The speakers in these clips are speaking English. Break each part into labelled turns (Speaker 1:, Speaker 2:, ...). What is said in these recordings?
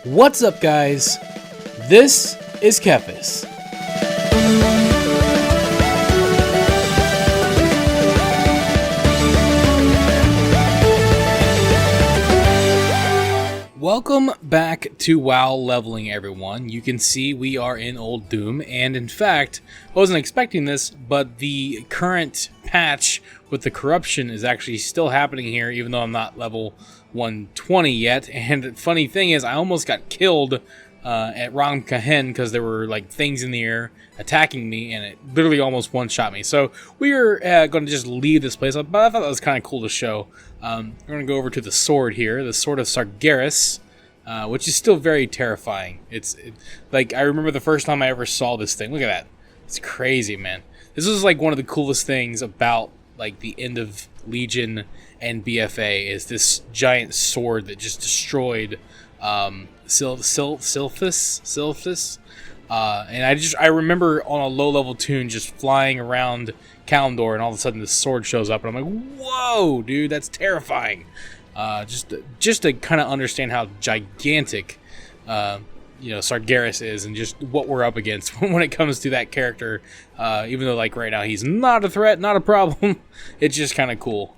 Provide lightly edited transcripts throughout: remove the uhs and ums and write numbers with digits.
Speaker 1: What's up, guys? This is Kephas. Welcome back to WoW Leveling, everyone. You can see we are in Old Doom, and in fact, I wasn't expecting this, but the current patch with the corruption is actually still happening here, even though I'm not level 120 yet. And the funny thing is, I almost got killed at Ram Kahen because there were like things in the air attacking me, and it literally almost one-shot me. So we are going to just leave this place, but I thought that was kind of cool to show. We're going to go over to the sword here, the Sword of Sargeras, which is still very terrifying. Like, I remember the first time I ever saw this thing. Look at that. It's crazy, man. This was like one of the coolest things about like the end of Legion and BFA is this giant sword that just destroyed Silphus. And I remember on a low level tune just flying around Kalimdor, and all of a sudden this sword shows up, and I'm like, whoa, dude, that's terrifying. Just to kind of understand how gigantic Sargeras is, and just what we're up against when it comes to that character. Even though like right now he's not a threat, not a problem, it's just kind of cool.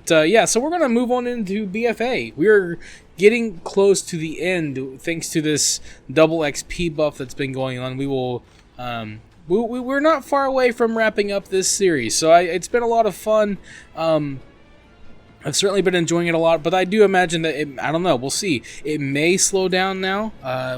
Speaker 1: Yeah, so we're gonna move on into BFA. We're getting close to the end thanks to this double XP buff that's been going on. We will we're not far away from wrapping up this series, so it's been a lot of fun. I've certainly been enjoying it a lot, but I do imagine that I don't know, we'll see. It may slow down now.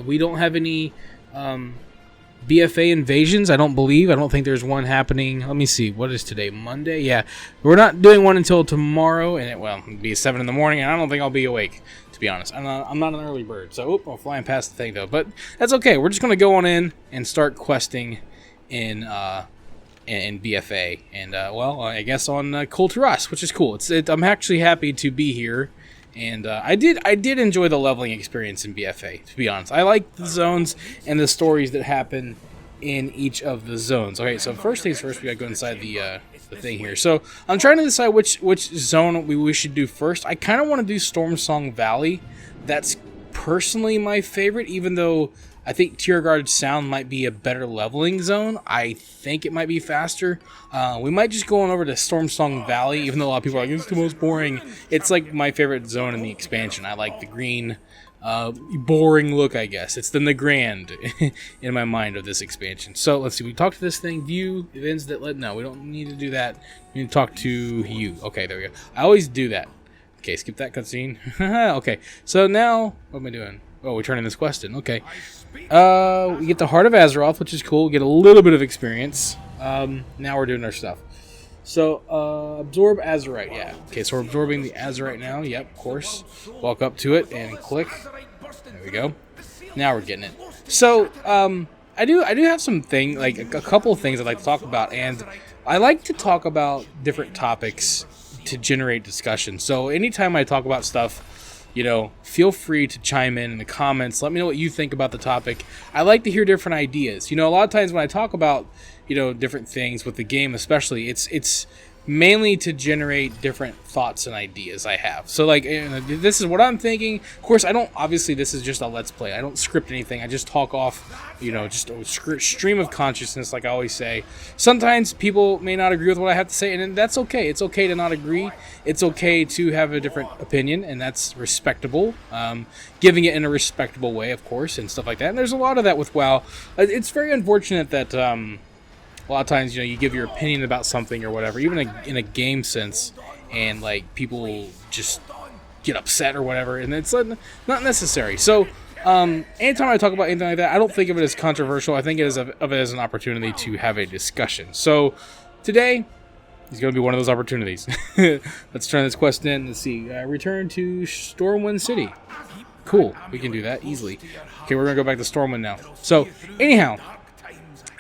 Speaker 1: We don't have any BFA invasions, I don't believe. I don't think there's one happening. Let me see. What is today? Monday? Yeah. We're not doing one until tomorrow, and it'll be 7 in the morning, and I don't think I'll be awake, to be honest. I'm not an early bird, so I'm flying past the thing, though. But that's okay. We're just going to go on in and start questing in BFA, and I guess on Kulturas, which is cool. I'm actually happy to be here, and I did enjoy the leveling experience in BFA, to be honest. I like the zones and the stories that happen in each of the zones. Okay, so first things first, we gotta go inside the thing here. So I'm trying to decide which zone we should do first. I kind of want to do Stormsong Valley. That's personally my favorite, even though I think Tierguard Sound might be a better leveling zone. I think it might be faster. We might just go on over to Stormsong Valley, even though a lot of people are like, it's the most boring. It's like my favorite zone in the expansion. I like the green, boring look, I guess. It's the Nagrand in my mind of this expansion. So let's see. We talk to this thing. View events that no, we don't need to do that. We need to talk to you. Okay, there we go. I always do that. Okay, skip that cutscene. Okay, so now, what am I doing? Oh, we're turning this quest in. Okay. We get the Heart of Azeroth, which is cool. Get a little bit of experience. Now we're doing our stuff. So, absorb Azerite. Yeah. Okay, so we're absorbing the Azerite now. Yep, of course. Walk up to it and click. There we go. Now we're getting it. So, I do have some like a couple of things I'd like to talk about, and I like to talk about different topics to generate discussion. So, anytime I talk about stuff, feel free to chime in the comments. Let me know what you think about the topic. I like to hear different ideas. A lot of times when I talk about, different things with the game especially, it's mainly to generate different thoughts and ideas I have. So, like, this is what I'm thinking. Of course, obviously, this is just a Let's Play. I don't script anything. I just talk off, just a stream of consciousness, like I always say. Sometimes people may not agree with what I have to say, and that's okay. It's okay to not agree. It's okay to have a different opinion, and that's respectable. Giving it in a respectable way, of course, and stuff like that. And there's a lot of that with WoW. It's very unfortunate that a lot of times, you give your opinion about something or whatever, even in a game sense, and like people just get upset or whatever, and it's not necessary. So, anytime I talk about anything like that, I don't think of it as controversial. I think of it as an opportunity to have a discussion. So, today is going to be one of those opportunities. Let's turn this quest in. Let's see. Return to Stormwind City. Cool. We can do that easily. Okay, we're going to go back to Stormwind now. So, anyhow,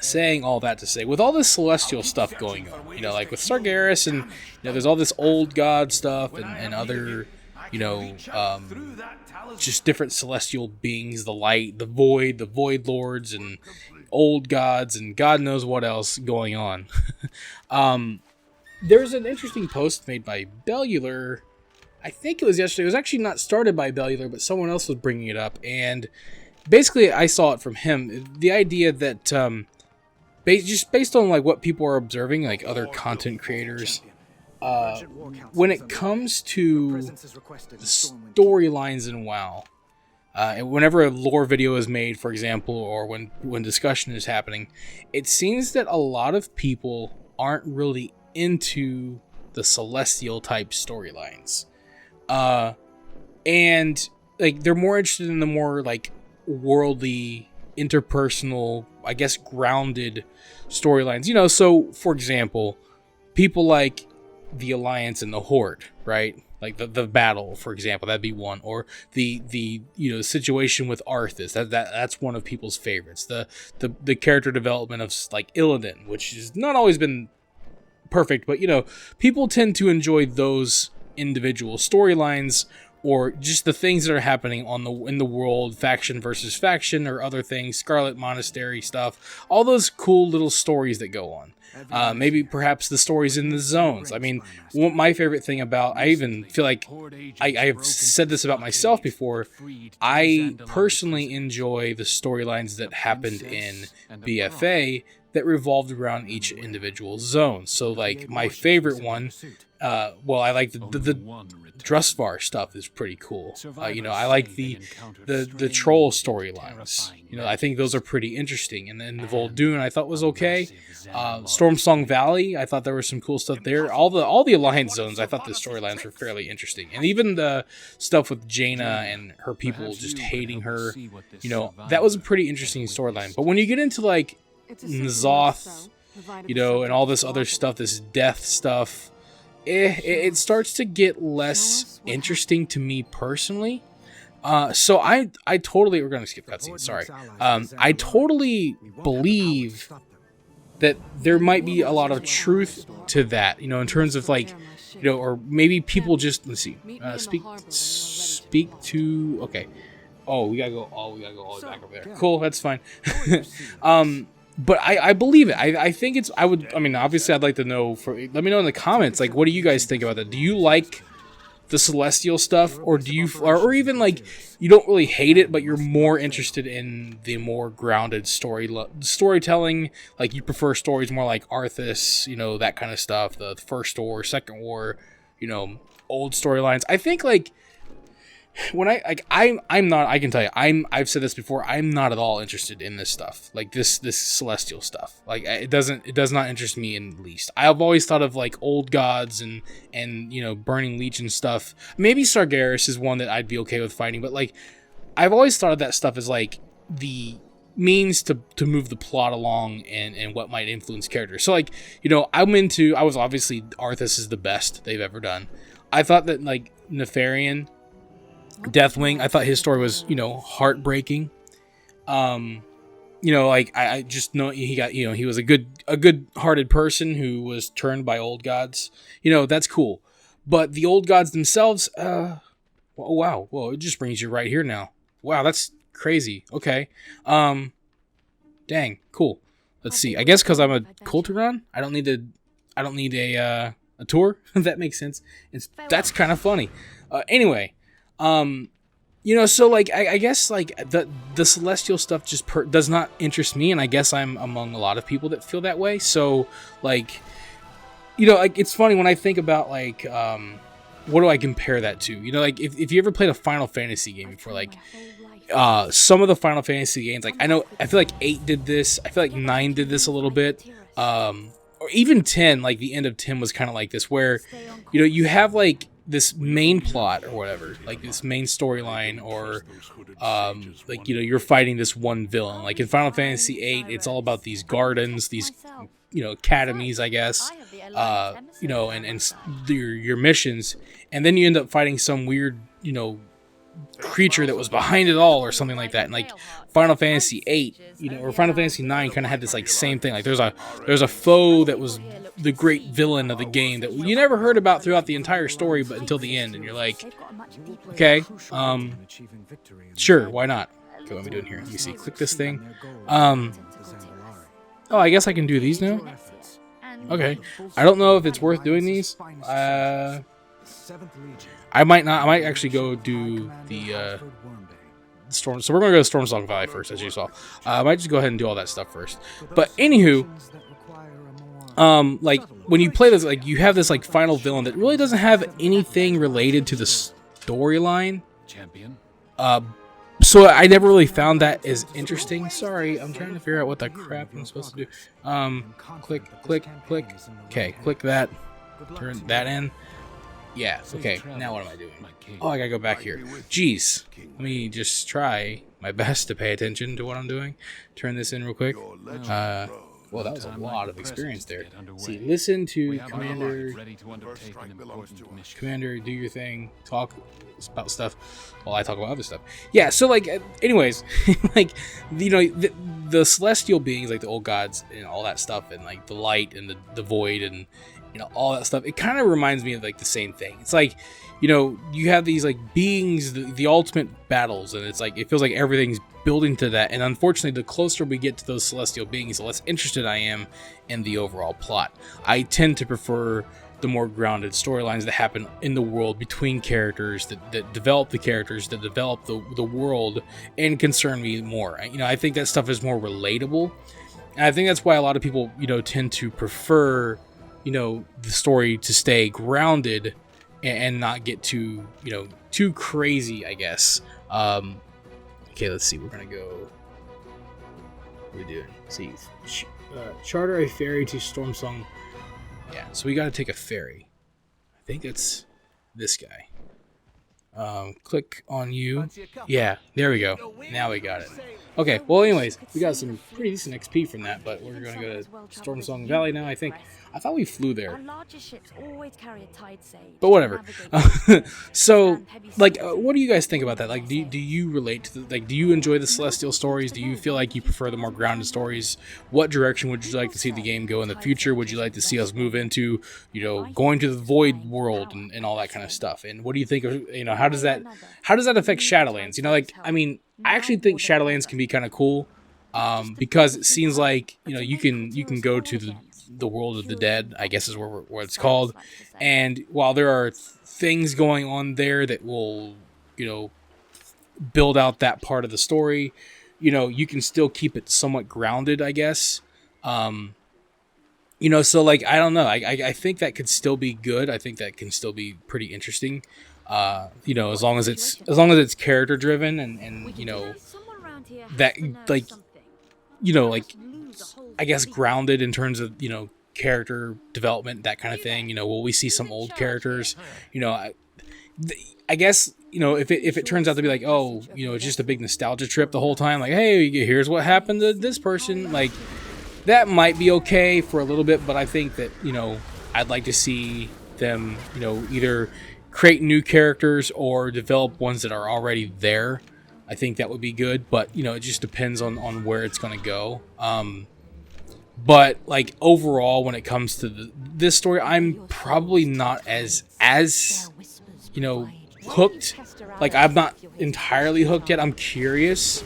Speaker 1: saying all that to say, with all this celestial stuff going on, like with Sargeras, and there's all this old god stuff and other, just different celestial beings, the light, the void lords, and old gods, and God knows what else going on. There's an interesting post made by Bellular I think it was yesterday. It was actually not started by Bellular, but someone else was bringing it up, and basically I saw it from him. The idea that just based on like what people are observing, like other content creators, when it comes to storylines in WoW, and whenever a lore video is made, for example, or when discussion is happening, it seems that a lot of people aren't really into the celestial type storylines, and like they're more interested in the more like worldly, interpersonal, I guess, grounded storylines. You know, so for example, people like the Alliance and the Horde, right? Like the battle, for example, that'd be one. Or the situation with Arthas. That's one of people's favorites. The character development of like Illidan, which has not always been perfect, but people tend to enjoy those individual storylines, or just the things that are happening in the world, faction versus faction, or other things, Scarlet Monastery stuff, all those cool little stories that go on. Maybe perhaps the stories in the zones. I mean, my favorite thing about, I even feel like I've said this about myself before, I personally enjoy the storylines that happened in BFA that revolved around each individual zone. So like my favorite one, I like the Drustvar stuff is pretty cool. I like the troll storylines. I think those are pretty interesting. And then the Vol'dun I thought was okay. Stormsong Valley, I thought there was some cool stuff there. All the Alliance zones, I thought the storylines were fairly interesting. And even the stuff with Jaina and her people just hating her, that was a pretty interesting storyline. But when you get into like N'Zoth, and all this other stuff, this death stuff, it starts to get less interesting to me personally. So I totally, we're going to skip cutscenes, sorry. I totally believe that there might be a lot of truth to that, in terms of like, or maybe people just, let's see, speak to, okay. Oh, we gotta go all the way back over there. Cool, that's fine. But I believe it. I think it's, obviously I'd like to know, let me know in the comments, like, what do you guys think about that? Do you like the celestial stuff, or do you, or even like, you don't really hate it, but you're more interested in the more grounded storytelling, like you prefer stories more like Arthas, that kind of stuff, the first war, second war, old storylines. I think like, when I'm not, I can tell you, I've said this before, I'm not at all interested in this stuff, like this celestial stuff. Like it does not interest me in the least. I've always thought of like old gods and Burning Legion stuff. Maybe Sargeras is one that I'd be okay with fighting, but like I've always thought of that stuff as like the means to move the plot along and what might influence characters. So like, I was obviously, Arthas is the best they've ever done. I thought that like Nefarian, Deathwing, I thought his story was, heartbreaking. Like I just know he got, he was a good-hearted person who was turned by old gods. That's cool. But the old gods themselves, oh, wow, well, it just brings you right here now. Wow, that's crazy. Okay. Dang, cool. Let's see. I guess because I'm a Kulturan, I don't need a tour. That makes sense. That's kind of funny. Anyway. So like I guess like the celestial stuff just does not interest me, and I guess I'm among a lot of people that feel that way. So like, like it's funny when I think about like what do I compare that to? Like if you ever played a Final Fantasy game before, like some of the Final Fantasy games, like I feel like 8 did this, I feel like 9 did this a little bit, or even 10, like the end of 10 was kind of like this, where you have like this main plot or whatever, like this main storyline, or like you're fighting this one villain. Like in Final Fantasy VIII, it's all about these gardens, these academies, I guess, and your missions, and then you end up fighting some weird creature that was behind it all, or something like that. And like Final Fantasy VIII, or Final Fantasy IX, kind of had this like same thing. Like there's a foe that was the great villain of the game that you never heard about throughout the entire story, but until the end, and you're like, okay, sure, why not? Okay, what am I doing here? Let me see. Click this thing. Oh, I guess I can do these now. Okay, I don't know if it's worth doing these. I might not. I might actually go do the Storm. So we're gonna go to Stormsong Valley first, as you saw. I might just go ahead and do all that stuff first. But anywho, like when you play this, like you have this like final villain that really doesn't have anything related to the storyline. So I never really found that as interesting. Sorry, I'm trying to figure out what the crap I'm supposed to do. Click. Okay, click that. Turn that in. Yeah, okay, now what am I doing? Oh, I gotta go back here. Jeez. Let me just try my best to pay attention to what I'm doing. Turn this in real quick. Well, that was a lot of experience there. See, listen to Commander. Commander, do your thing. Talk about stuff while I talk about other stuff. Yeah, so, like, anyways, like, you know, the celestial beings, like the old gods and all that stuff, and, like, the light and the void and, you know, all that stuff, it kind of reminds me of, like, the same thing. It's like, you know, you have these, like, beings, the ultimate battles, and it's like, it feels like everything's building to that, and unfortunately, the closer we get to those celestial beings, the less interested I am in the overall plot. I tend to prefer the more grounded storylines that happen in the world between characters, that develop the characters, that develop the world, and concern me more. You know, I think that stuff is more relatable, and I think that's why a lot of people, you know, tend to prefer, you know, the story to stay grounded and not get too, you know, too crazy, I guess. Okay, let's see. We're gonna go. What are we doing? Let's see, charter a ferry to Stormsong. Yeah, so we got to take a ferry. I think it's this guy. Click on you. Yeah, there we go. Now we got it. Okay, well, anyways, we got some pretty decent XP from that, but we're gonna go to Stormsong Valley now, I think. I thought we flew there. But whatever. So, like, what do you guys think about that? Like, do you relate to like, do you enjoy the celestial stories? Do you feel like you prefer the more grounded stories? What direction would you like to see the game go in the future? Would you like to see us move into, you know, going to the void world and all that kind of stuff? And what do you think of, you know, how does that affect Shadowlands? You know, like, I mean, I actually think Shadowlands can be kind of cool, because it seems like, you know, you can go to the world of the dead, I guess is what it's called, and while there are things going on there that will, you know, build out that part of the story, you know, you can still keep it somewhat grounded, I guess. You know, so, like, I don't know, I think that could still be good. I think that can still be pretty interesting. You know, as long as it's character driven and you know, that, like, you know, like, I guess grounded in terms of, you know, character development, that kind of thing. You know, will we see some old characters? You know, I guess, you know, if it turns out to be like, oh, you know, it's just a big nostalgia trip the whole time, like, hey, here's what happened to this person, like, that might be okay for a little bit, but I think that, you know, I'd like to see them, you know, either create new characters or develop ones that are already there. I think that would be good, but, you know, it just depends on where it's going to go. But, like, overall, when it comes to this story, I'm probably not as you know, hooked. Like, I'm not entirely hooked yet. I'm curious,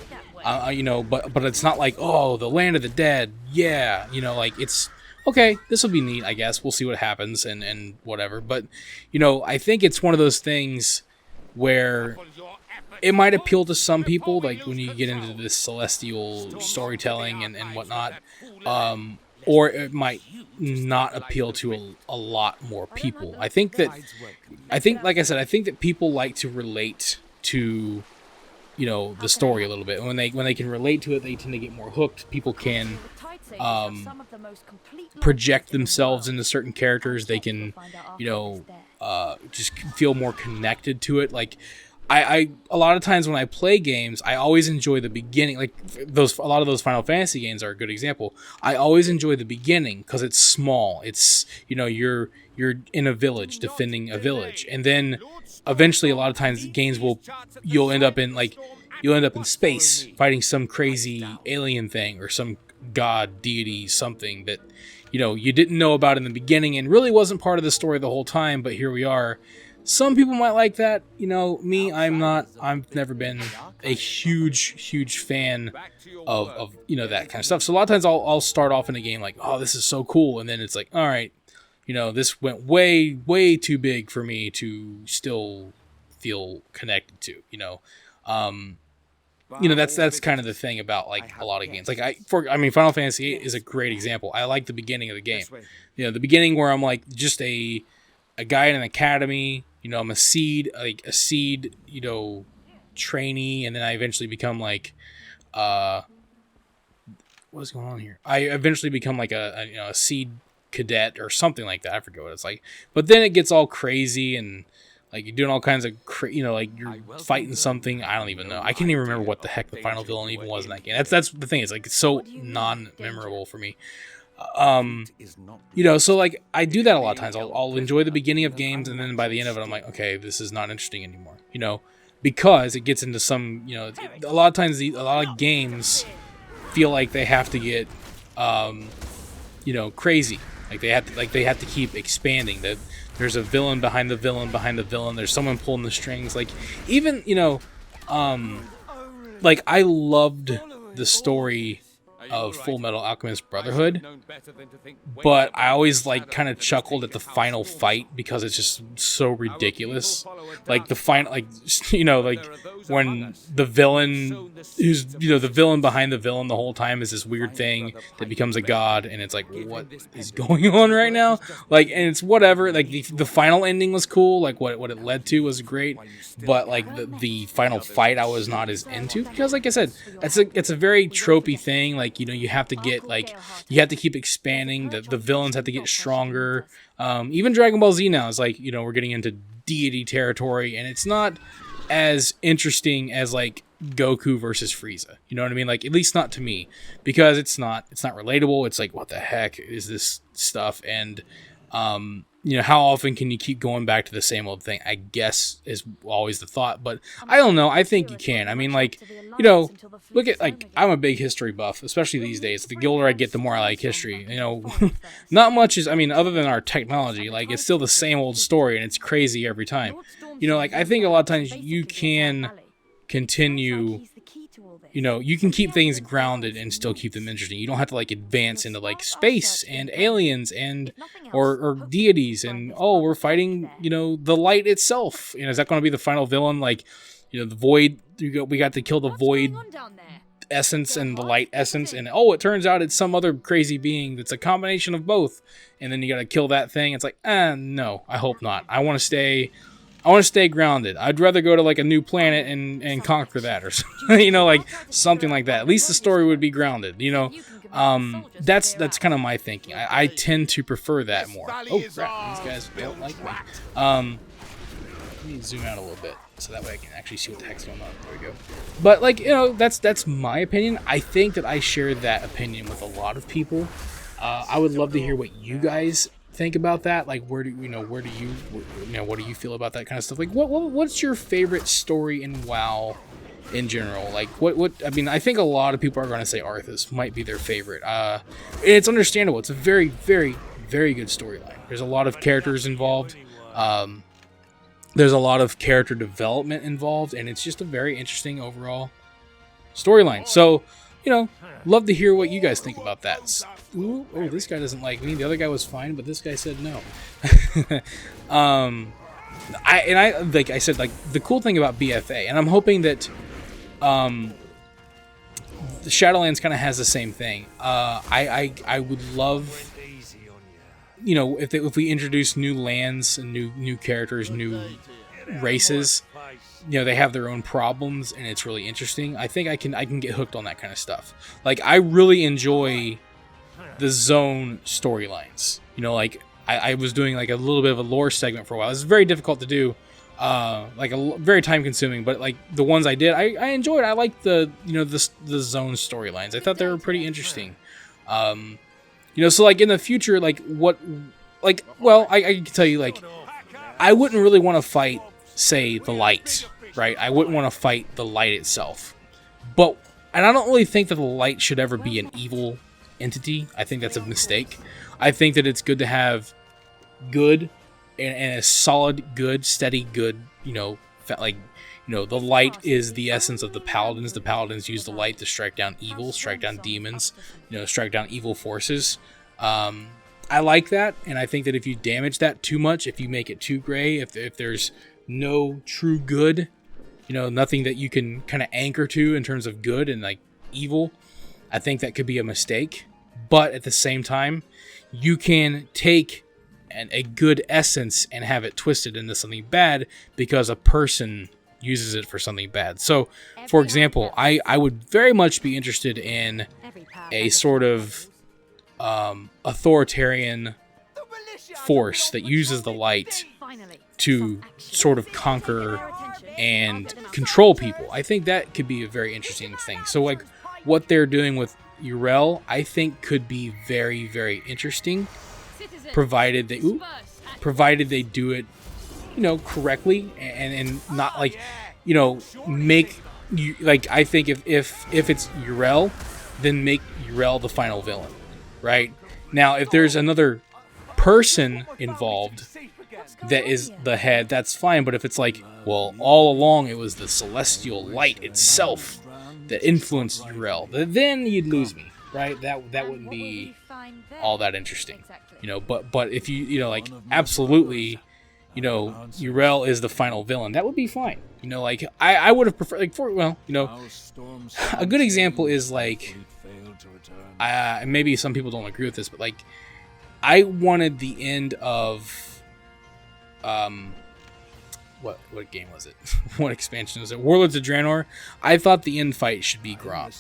Speaker 1: you know, but it's not like, oh, the land of the dead, yeah, you know, like, it's okay, this will be neat, I guess. We'll see what happens and whatever. But, you know, I think it's one of those things where it might appeal to some people, like when you get into this celestial storytelling and whatnot, or it might not appeal to a lot more people. I think, like I said, I think that people like to relate to, you know, the story a little bit. When they can relate to it, they tend to get more hooked. People can project themselves into certain characters. They can, you know, just feel more connected to it. Like, I a lot of times when I play games, I always enjoy the beginning. Like, a lot of those Final Fantasy games are a good example. I always enjoy the beginning because it's small. It's, you know, you're in a village defending a village, and then eventually a lot of times games you'll end up in space fighting some crazy alien thing or some god, deity, something that, you know, you didn't know about in the beginning and really wasn't part of the story the whole time, but here we are. Some people might like that, you know, me, I'm not. I've never been a huge fan of, you know, that kind of stuff. So a lot of times I'll start off in a game like, oh, this is so cool, and then it's like, all right, this went way too big for me to still feel connected to. That's kind of the thing about like a lot of games. Like Final Fantasy VIII is a great example. I like the beginning of the game. The beginning where I'm like just a guy in an academy. I'm a seed, trainee, and then I eventually become like, what's going on here? I eventually become like a seed cadet or something like that. I forget what it's like. But then it gets all crazy and like you're doing all kinds of like you're fighting something. I don't even know. I can't even remember what the heck the final villain even was in that game. That's the thing. It's like it's so non-memorable for me. So like I do that a lot of times. I'll enjoy the beginning of games, and then by the end of it, I'm like, okay, this is not interesting anymore. Because it gets into some, a lot of times a lot of games feel like they have to get, crazy. Like they have to keep expanding. That there's a villain behind the villain behind the villain. There's someone pulling the strings. Like even like I loved the story of Full Metal Alchemist Brotherhood, but I always like kind of chuckled at the final fight because it's just so ridiculous. Like the final, like when the villain who's the villain behind the villain the whole time is this weird thing that becomes a god, and it's like, what is going on right now? Like, and it's whatever. Like the final ending was cool. Like what it led to was great, but like the final fight I was not as into because, like I said, it's a very tropey thing. Like you have to get you have to keep expanding. The villains have to get stronger. Even Dragon Ball Z now is like we're getting into deity territory, and it's not as interesting as like Goku versus Frieza. You know what I mean? Like at least not to me, because it's not relatable. It's like, what the heck is this stuff? And how often can you keep going back to the same old thing? I guess is always the thought, but I don't know. I think you can. I mean, like, look at, like, I'm a big history buff, especially these days. The older I get, the more I like history. Not much is, other than our technology, like, it's still the same old story, and it's crazy every time. Like, I think a lot of times you can continue, you can keep things grounded and still keep them interesting. You don't have to like advance into like space and aliens and or deities and we're fighting the light itself. Is that going to be the final villain? Like the void. We got to kill the void essence and the light essence, and it turns out it's some other crazy being that's a combination of both. And then you got to kill that thing. It's like no, I hope not. I want to stay grounded. I'd rather go to like a new planet and conquer that or something, like something like that. At least the story would be grounded, That's kind of my thinking. I tend to prefer that more. Oh crap, these guys don't like me. Let me zoom out a little bit so that way I can actually see what the heck's going on. There we go. But like, that's my opinion. I think that I share that opinion with a lot of people. I would love to hear what you guys think about that. Like, what do you feel about that kind of stuff? Like, what's your favorite story in WoW in general? Like, I think a lot of people are going to say Arthas might be their favorite. And it's understandable. It's a very, very, very good storyline. There's a lot of characters involved. There's a lot of character development involved, and it's just a very interesting overall storyline. So, love to hear what you guys think about that. Ooh, this guy doesn't like me. The other guy was fine, but this guy said no. Like I said, like the cool thing about BFA, and I'm hoping that the Shadowlands kind of has the same thing. I would love, if we introduce new lands and new characters, new races. They have their own problems, and it's really interesting. I think I can get hooked on that kind of stuff. Like, I really enjoy the zone storylines. Like I was doing like a little bit of a lore segment for a while. It's very difficult to do, very time consuming. But like the ones I did, I enjoyed. I liked the zone storylines. I thought they were pretty interesting. So like in the future, I can tell you, like, I wouldn't really want to fight, say, the light. Right, I wouldn't want to fight the light itself, and I don't really think that the light should ever be an evil entity. I think that's a mistake. I think that it's good to have good and a solid good, steady good. The light is the essence of the paladins. The paladins use the light to strike down evil, strike down demons, strike down evil forces. I like that, and I think that if you damage that too much, if you make it too gray, if there's no true good, nothing that you can kind of anchor to in terms of good and like evil, I think that could be a mistake. But at the same time, you can take a good essence and have it twisted into something bad because a person uses it for something bad. So, for example, I would very much be interested in a sort of authoritarian force that uses the light to sort of conquer and control people. I think that could be a very interesting thing. So like what they're doing with Urel, I think could be very, very interesting, provided they do it, correctly and not like, make you like. I think if it's Urel, then make Urel the final villain, right? Now, if there's another person involved that is the head, that's fine. But if it's like, well, all along it was the celestial light itself that influenced Urel, then you'd lose me, right? That wouldn't be all that interesting, But if you like absolutely, Urel is the final villain, that would be fine. Like I would have preferred a good example is like, maybe some people don't agree with this, but like I wanted the end of what game was it? What expansion was it? Warlords of Draenor. I thought the end fight should be Grom,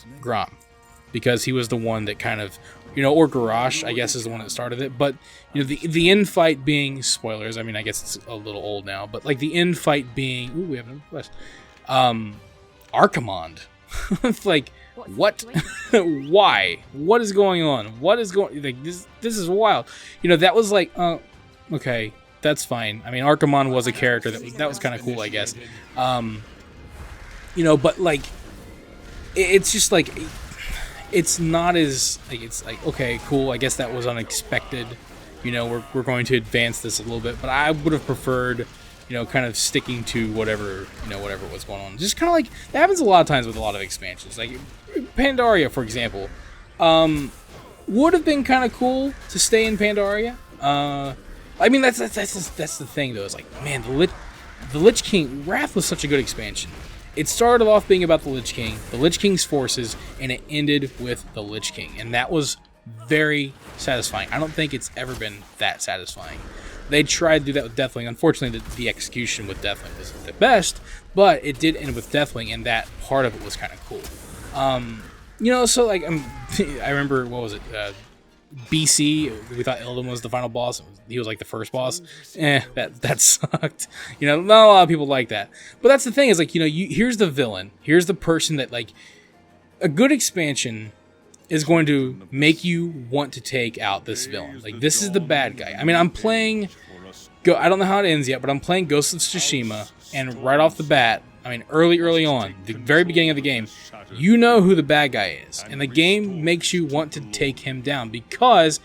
Speaker 1: because he was the one that kind of, or Garrosh, I guess, is the one that started it. But the end fight being, spoilers. I mean, I guess it's a little old now, but like the end fight being, ooh, we have another quest. Archimonde. It's like, what? Why? What is going on? What is going? Like this is wild. That was like, okay. That's fine. I mean, Archimonde was a character that was kind of cool, I guess. But like, it's just like, it's not as like, it's like, okay, cool. I guess that was unexpected. We're going to advance this a little bit, but I would have preferred, kind of sticking to whatever was going on. Just kind of like that happens a lot of times with a lot of expansions. Like Pandaria, for example, would have been kind of cool to stay in Pandaria. I mean, that's the thing, though. It's like, man, the Lich King, Wrath was such a good expansion. It started off being about the Lich King's forces, and it ended with the Lich King. And that was very satisfying. I don't think it's ever been that satisfying. They tried to do that with Deathwing. Unfortunately, the execution with Deathwing wasn't the best, but it did end with Deathwing, and that part of it was kind of cool. So like, I remember, what was it? BC, we thought Illidan was the final boss. He was like the first boss. That sucked. Not a lot of people like that. But that's the thing is like, here's the villain. Here's the person that like, a good expansion is going to make you want to take out this villain. Like, this is the bad guy. I mean, I'm playing, I don't know how it ends yet, but I'm playing Ghost of Tsushima, and right off the bat, I mean, early on, the very beginning of the game, you know who the bad guy is. And the game makes you want to take him down because,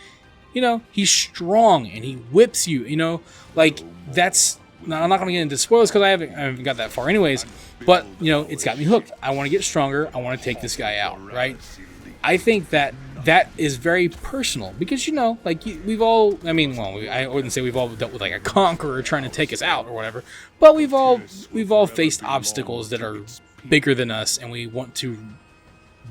Speaker 1: he's strong and he whips you, like, that's... Now, I'm not going to get into spoilers because I haven't got that far anyways, but, it's got me hooked. I want to get stronger. I want to take this guy out, right? I think that is very personal because, like, we've all, I mean, well, I wouldn't say we've all dealt with like a conqueror trying to take us out or whatever, but we've all faced obstacles that are bigger than us and we want to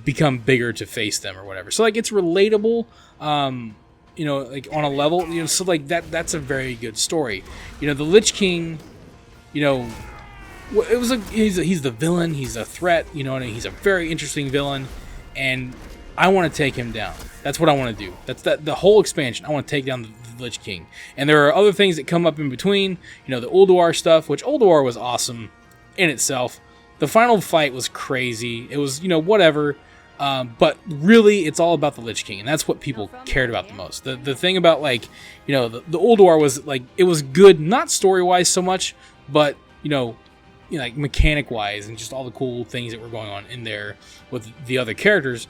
Speaker 1: become bigger to face them or whatever. So like, it's relatable, like on a level, so like that's a very good story. The Lich King, he's the villain, he's a threat, and he's a very interesting villain, and I want to take him down. That's what I want to do. That's the whole expansion. I want to take down the Lich King. And there are other things that come up in between. The Ulduar stuff, which Ulduar was awesome in itself. The final fight was crazy. It was, whatever. But really, it's all about the Lich King. And that's what people cared about the most. The thing about, like, the Ulduar was, like, it was good, not story-wise so much, but, like mechanic-wise and just all the cool things that were going on in there with the other characters.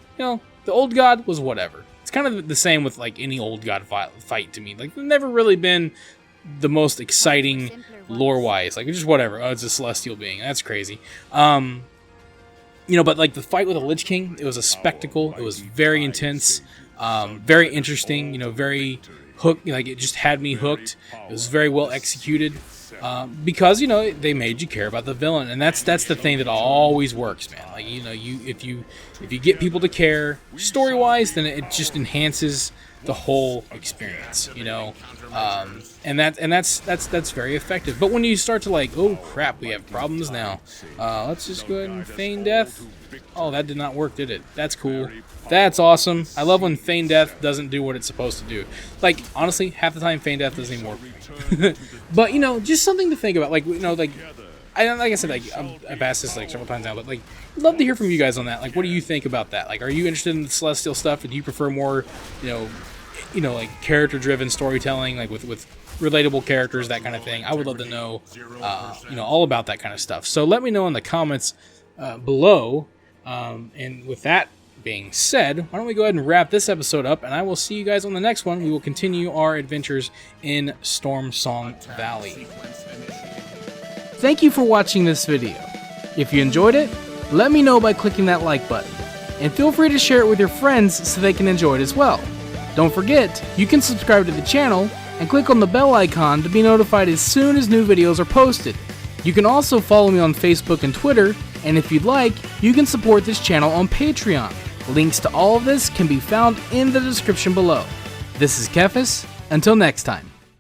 Speaker 1: The old god was whatever. It's kind of the same with like any old god fight to me. Like, they've never really been the most exciting lore-wise. Like, just whatever. Oh, it's a celestial being. That's crazy. But like the fight with the Lich King, it was a spectacle. It was very intense, very interesting. Very hooked. Like, it just had me hooked. It was very well executed. Because, you know, they made you care about the villain, and that's the thing that always works, man. Like, you know, if you get people to care story wise, then it just enhances the whole experience, you know. And that's very effective. But when you start to like, oh crap, we have problems now. Let's just go ahead and feign death. Oh, that did not work, did it? That's cool. That's awesome. I love when feign death doesn't do what it's supposed to do. Like, honestly, half the time feign death doesn't even work for me. But, you know, just something to think about. Like, you know, like I said, like, I've asked this like several times now, but like, I'd love to hear from you guys on that. Like, what do you think about that? Like, are you interested in the Celestial stuff? Or do you prefer more, you know, like character-driven storytelling, like with relatable characters, that kind of thing? I would love to know, you know, all about that kind of stuff. So let me know in the comments below. And with that being said, why don't we go ahead and wrap this episode up, and I will see you guys on the next one. We will continue our adventures in Storm Song Valley. Thank you for watching this video. If you enjoyed it, let me know by clicking that like button, and feel free to share it with your friends so they can enjoy it as well. Don't forget, you can subscribe to the channel and click on the bell icon to be notified as soon as new videos are posted. You can also follow me on Facebook and Twitter, and if you'd like, you can support this channel on Patreon. Links to all of this can be found in the description below. This is Kephas. Until next time.